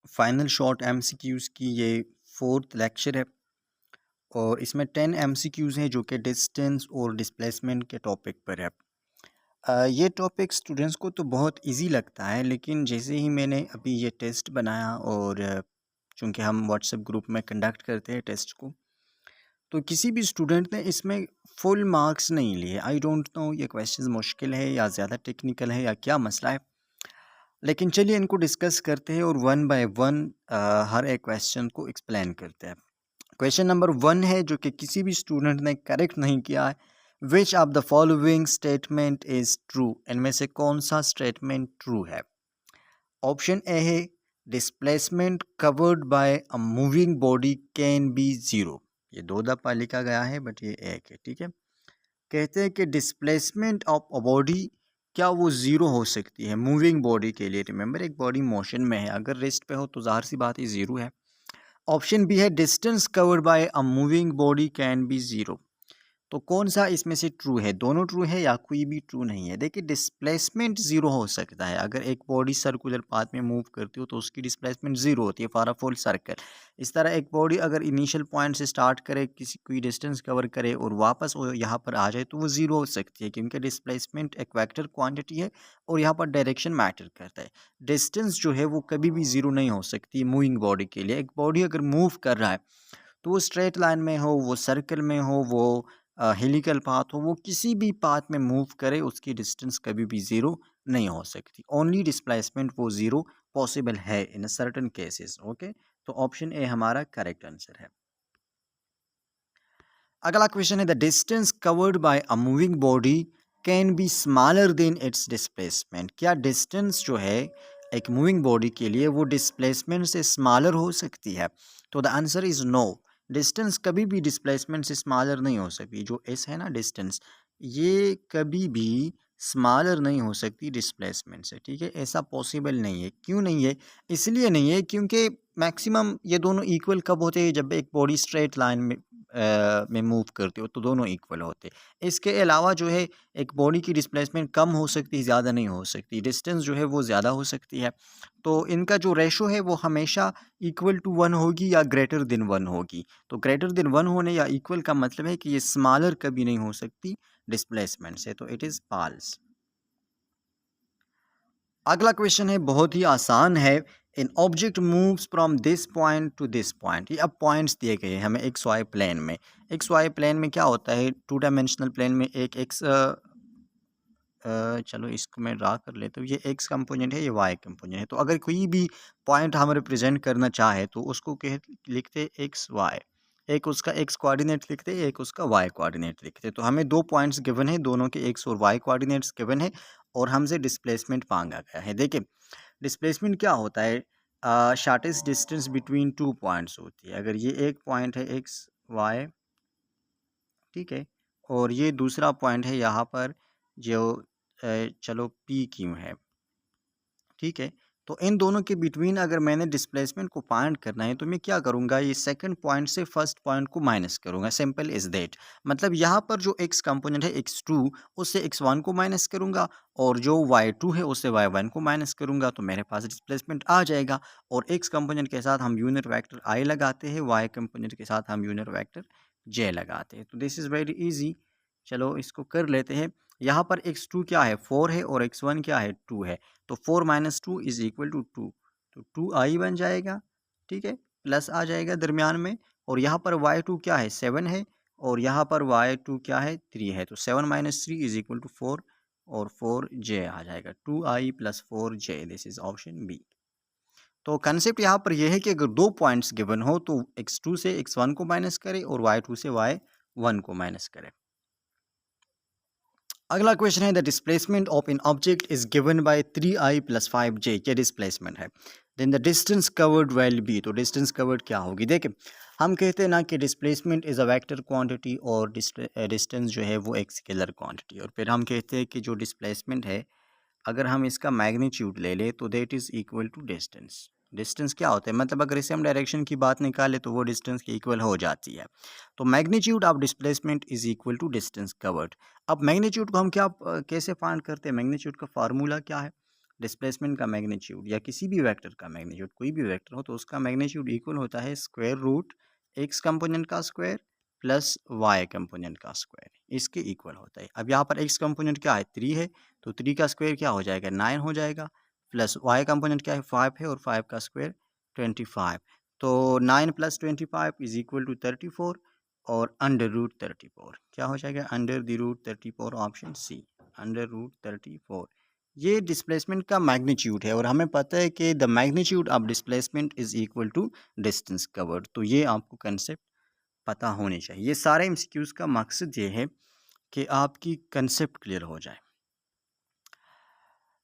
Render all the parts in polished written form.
Final shot MCQs की ये 4th lecture है और इसमें 10 एमसीक्यूज़ हैं जो कि डिस्टेंस और डिस्प्लेसमेंट के टॉपिक पर है। ये टॉपिक स्टूडेंट्स को तो बहुत इजी लगता है, लेकिन जैसे ही मैंने अभी ये टेस्ट बनाया और चूँकि हम व्हाट्सएप ग्रुप में कंडक्ट करते हैं टेस्ट को, तो किसी भी स्टूडेंट ने इसमें फुल मार्क्स नहीं लिए। आई डोंट नो ये क्वेश्चंस मुश्किल है या ज़्यादा टेक्निकल है या क्या मसला है। लेकिन चलिए इनको डिस्कस करते हैं और वन बाय वन हर एक क्वेश्चन को एक्सप्लेन करते हैं। क्वेश्चन नंबर 1 है जो कि किसी भी स्टूडेंट ने करेक्ट नहीं किया है। Which of the following statement is true? इनमें से कौन सा स्टेटमेंट ट्रू है? ऑप्शन ए है displacement covered by a moving body can be zero. ये दो दफा लिखा गया है बट ये एक है, ठीक है। कहते हैं कि डिस्प्लेसमेंट ऑफ अ बॉडी क्या वो ज़ीरो हो सकती है मूविंग बॉडी के लिए? रिमेंबर एक बॉडी मोशन में है, अगर रेस्ट पे हो तो ज़ाहिर सी बात है ज़ीरो है। ऑप्शन बी है distance covered by a moving body can be zero. तो कौन सा इसमें से ट्रू है? दोनों ट्रू है या कोई भी ट्रू नहीं है? देखिए डिस्प्लेसमेंट ज़ीरो हो सकता है। अगर एक बॉडी सर्कुलर पाथ में मूव करती हो तो उसकी डिस्प्लेसमेंट ज़ीरो होती है फॉर अ फुल सर्कल। इस तरह एक बॉडी अगर इनिशियल पॉइंट से स्टार्ट करे, किसी कोई डिस्टेंस कवर करे और वापस वो यहाँ पर आ जाए तो वो ज़ीरो हो सकती है, क्योंकि डिस्प्लेसमेंट एक वेक्टर क्वांटिटी है और यहाँ पर डायरेक्शन मैटर करता है। डिस्टेंस जो है वो कभी भी ज़ीरो नहीं हो सकती मूविंग बॉडी के लिए। एक बॉडी अगर मूव कर रहा है तो वो स्ट्रेट लाइन में हो, वो सर्कल में हो, वो हेलिकल पाथ हो, वो किसी भी पाथ में मूव करे उसकी डिस्टेंस कभी भी ज़ीरो नहीं हो सकती। ओनली डिस्प्लेसमेंट वो ज़ीरो पॉसिबल है इन सर्टेन केसेस। ओके, तो ऑप्शन ए हमारा करेक्ट आंसर है। अगला क्वेश्चन है the distance covered by a moving body can be smaller than it's displacement. क्या डिस्टेंस जो है एक मूविंग बॉडी के लिए वो डिस्प्लेसमेंट से स्मॉलर हो सकती है? तो the answer is no. Distance कभी भी डिस्प्लेसमेंट से स्मॉलर नहीं हो सकती। जो एस है ना डिस्टेंस, ये कभी भी स्मॉलर नहीं हो सकती डिस्प्लेसमेंट से, ठीक है। ऐसा पॉसिबल नहीं है। क्यों नहीं है? इसलिए नहीं है क्योंकि मैक्सिमम ये दोनों इक्वल कब होते हैं? जब एक बॉडी स्ट्रेट लाइन में मूव करते हो तो दोनों इक्वल होते हैं। इसके अलावा जो है एक बॉडी की डिस्प्लेसमेंट कम हो सकती है, ज़्यादा नहीं हो सकती। डिस्टेंस जो है वो ज़्यादा हो सकती है। तो इनका जो रेशो है वो हमेशा इक्वल टू 1 होगी या ग्रेटर देन 1 होगी। तो ग्रेटर देन 1 होने या इक्वल का मतलब है कि ये स्मॉलर कभी नहीं हो सकती डिस्प्लेसमेंट से। तो इट इज़ फॉल्स। अगला क्वेश्चन है बहुत ही आसान है। An object moves from this point to this point. ये अब पॉइंट्स दिए गए हैं हमें एक्स वाई प्लेन में। एक्स वाई प्लेन में क्या होता है? टू डायमेंशनल प्लेन में एक एक्स, चलो इसको मैं ड्रा कर लेता हूँ। ये एक्स कंपोनेंट है, ये वाई कंपोनेंट है। तो अगर कोई भी पॉइंट हम रिप्रेजेंट करना चाहे तो उसको कह लिखते एक्स वाई। एक उसका एक्स कोऑर्डिनेट लिखते, एक उसका वाई कोऑर्डिनेट लिखते। तो हमें दो पॉइंट्स गिवन है, दोनों के एक्स और वाई कोऑर्डिनेट्स गिवन है और हमसे डिस्प्लेसमेंट मांगा गया है। देखिए डिस्प्लेसमेंट क्या होता है? Shortest distance between two points होती है। अगर ये एक पॉइंट है एक्स वाई, ठीक है, और ये दूसरा पॉइंट है यहाँ पर जो चलो पी क्यू है, ठीक है। तो इन दोनों के बिटवीन अगर मैंने डिस्प्लेसमेंट को फाइंड करना है तो मैं क्या करूँगा? ये सेकंड पॉइंट से फर्स्ट पॉइंट को माइनस करूँगा। Simple is that. मतलब यहाँ पर जो एक्स कंपोनेंट है एक्स टू, उससे एक्स वन को माइनस करूँगा और जो वाई टू है उससे वाई वन को माइनस करूँगा, तो मेरे पास डिस्प्लेसमेंट आ जाएगा। और एक्स कंपोनेंट के साथ हम यूनिट वेक्टर आई लगाते हैं, वाई कंपोनेंट के साथ हम यूनिट वेक्टर जे लगाते हैं। तो दिस इज़ वेरी ईजी। चलो इसको कर लेते हैं। यहाँ पर एक्स टू क्या है? 4 है और एक्स वन क्या है? 2 है। तो 4 minus two is equal to 2। तो 2i बन जाएगा, ठीक है, प्लस आ जाएगा दरमियान में। और यहाँ पर y2 क्या है? 7 है और यहाँ पर y2 क्या है? 3 है। तो 7 माइनस 3 इज इक्वल टू 4 और 4j आ जाएगा। 2i plus 4j, this is option B. तो कंसेप्ट यहाँ पर यह है कि अगर दो पॉइंट्स गिवन हो तो x2 से x1 को माइनस करें और y2 से y1 को माइनस करें। अगला क्वेश्चन है the displacement of an object is given by 3i plus 5j। क्या डिस्प्लेसमेंट है? Then the distance covered will be. तो डिस्टेंस कवर्ड क्या होगी? देखिए हम कहते हैं ना कि displacement is a vector quantity और डिस्टेंस जो है वो एक स्केलर क्वांटिटी। और फिर हम कहते हैं कि जो डिस्प्लेसमेंट है अगर हम इसका मैग्नीट्यूड ले लें तो that is equal to distance. Distance क्या होता है? मतलब अगर इसे हम डायरेक्शन की बात निकालें तो वो डिस्टेंस के इक्वल हो जाती है। तो magnitude of displacement is equal to distance covered. अब मैग्नीट्यूड को हम क्या कैसे फाइंड करते हैं? मैग्नीट्यूड का फार्मूला क्या है? डिस्प्लेसमेंट का मैग्नीट्यूड या किसी भी वेक्टर का मैग्नीट्यूड, कोई भी वेक्टर हो तो उसका मैग्नीट्यूड इक्वल होता है स्क्वायर रूट एक्स कंपोनेंट का स्क्वायर प्लस वाई कंपोनेंट का स्क्वायर, इसके इक्वल होता है। अब यहाँ पर एक्स कंपोनेंट क्या है 3 है, तो 3 का स्क्वायर क्या हो जाएगा 9 हो जाएगा, प्लस वाई कंपोनेंट क्या है 5 है और 5 का स्क्वायर 25, तो 9 + 25 इज इक्वल टू 34 और अंडर रूट 34 क्या हो जाएगा under the root 34, option C under root 34। ये डिस्प्लेसमेंट का मैग्नीट्यूड है और हमें पता है कि the magnitude of displacement is equal to distance covered, तो ये आपको कंसेप्ट पता होनी चाहिए। ये सारे एमसीक्यूज का मकसद ये है कि आपकी कंसेप्ट क्लियर हो जाए।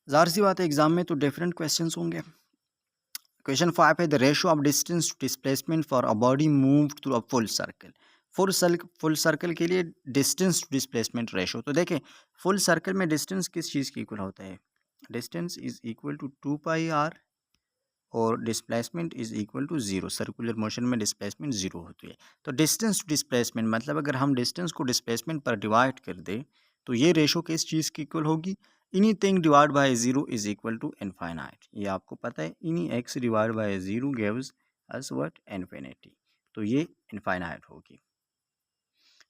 ज़ाहिर सी बात है एग्जाम में तो डिफरेंट क्वेश्चंस होंगे। क्वेश्चन 5 है the ratio of distance to displacement for a body move through a full circle. Full circle के लिए डिस्टेंस टू डिस्प्लेसमेंट रेशो, तो देखें फुल सर्कल में डिस्टेंस किस चीज़ के इक्वल होता है, distance is equal to 2πr और displacement is equal to 0। Circular motion में डिस्प्लेसमेंट 0 होती है, तो डिस्टेंस टू डिस्प्लेसमेंट मतलब अगर हम डिस्टेंस को डिस्प्लेसमेंट पर डिवाइड कर दें तो ये रेशो किस चीज़ की इक्वल होगी, anything divide by 0 is equal to infinite. ये आपको पता है any X divide by 0 gives us what infinity, तो ये इनफाइनाइट होगी।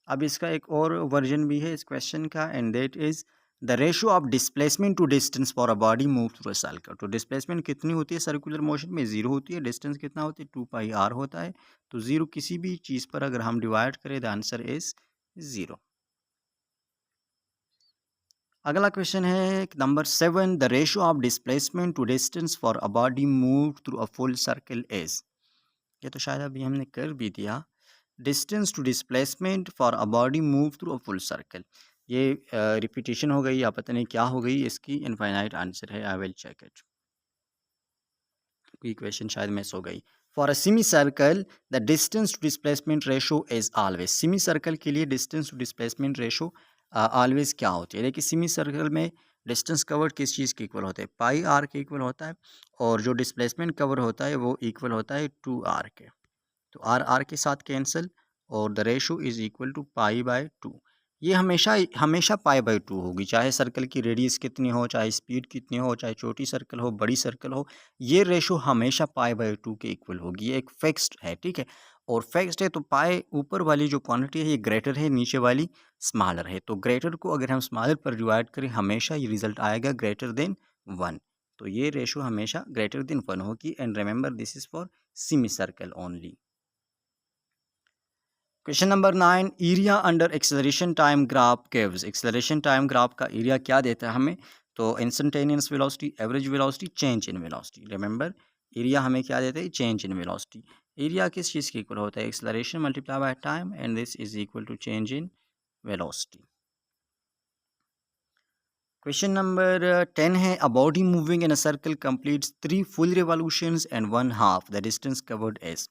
अब इसका एक और वर्जन भी है इस क्वेश्चन का and that is the ratio of displacement to distance for a body move through a circle. तो डिस्प्लेसमेंट कितनी होती है सर्कुलर मोशन में 0 होती है, डिस्टेंस कितना होता है 2πr होता है, तो 0 किसी भी चीज़ पर अगर हम डिवाइड करें द आंसर इज 0। अगला क्वेश्चन है number 7 the ratio of displacement to distance for a body move through a full circle is. ये तो शायद अभी हमने कर भी दिया, distance to displacement for a body move through a full circle. ये रिपीटेशन हो गई या पता नहीं क्या हो गई, इसकी इनफाइनाइट आंसर है, आई विल चेक इट, ये क्वेश्चन शायद मिस हो गई। For a semi circle the distance to displacement ratio is always. Semi circle के लिए distance to displacement ratio always क्या होती है, देखिए सेमी सर्कल में डिस्टेंस कवर्ड किस चीज़ के इक्वल होता है πr के इक्वल होता है, और जो डिस्प्लेसमेंट कवर होता है वो इक्वल होता है 2r के, तो आर आर के साथ कैंसिल और the ratio is equal to π/2। ये हमेशा हमेशा π/2 होगी, चाहे सर्कल की रेडियस कितनी हो, चाहे स्पीड कितनी हो, चाहे छोटी सर्कल हो बड़ी सर्कल हो, ये रेशो हमेशा π/2 के इक्वल होगी, ये एक फिक्स्ड है, ठीक है। और फिक्स्ड है तो पाई ऊपर वाली जो क्वांटिटी है ये ग्रेटर है, नीचे वाली स्मॉलर है, तो ग्रेटर को अगर हम स्मॉलर पर डिवाइड करें हमेशा ये रिजल्ट आएगा ग्रेटर देन 1, तो ये रेशो हमेशा ग्रेटर देन 1 होगी। And remember this is for semi circle only. Question number 9 area under acceleration time graph gives. Acceleration time graph का एरिया क्या देता है हमें, तो instantaneous velocity, average velocity, change in velocity. Remember area हमें क्या देता है चेंज इन वेलोसिटी। एरिया किस चीज़ के इक्वल होता है acceleration multiply by time and this is equal to change in velocity. Question number 10 है a body moving in a circle completes 3 full revolutions and 1 half the distance covered is.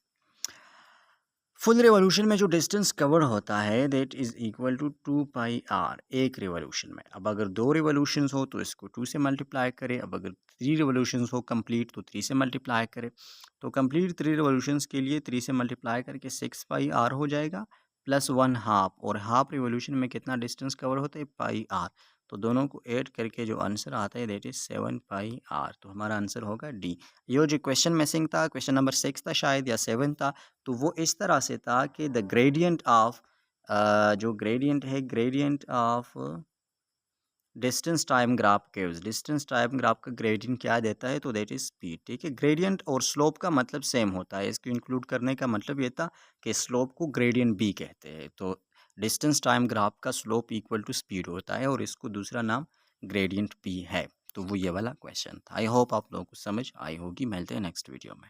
Full revolution में जो distance cover होता है that is equal to 2πr एक revolution में। अब अगर 2 revolutions हो तो इसको 2 से मल्टीप्लाई करें, अब अगर 3 रिवॉल्यूशंस हो कंप्लीट तो 3 से मल्टीप्लाई करें, तो कंप्लीट 3 रिवॉल्यूशंस के लिए 3 से मल्टीप्लाई करके 6πr हो जाएगा प्लस 1 हाफ, और हाफ रिवॉल्यूशन में कितना डिस्टेंस कवर होता है πr, तो दोनों को ऐड करके जो आंसर आता है दैट इज 7πr, तो हमारा आंसर होगा डी। ये जो क्वेश्चन मिसिंग था क्वेश्चन नंबर 6 था शायद या 7 था, तो वो इस तरह से था कि द ग्रेडियंट ऑफ जो ग्रेडियंट है gradient of distance time graph gives, distance time graph का ग्रेडियंट क्या देता है, तो दैट इज स्पीड, ठीक है। ग्रेडियंट और स्लोप का मतलब सेम होता है, इसको इंक्लूड करने का मतलब ये था कि स्लोप को ग्रेडियंट बी कहते हैं, तो डिस्टेंस टाइम ग्राफ का स्लोप इक्वल टू स्पीड होता है और इसको दूसरा नाम ग्रेडियंट बी है, तो वो ये वाला क्वेश्चन था। आई होप आप लोगों को समझ आई होगी, मिलते हैं नेक्स्ट वीडियो में।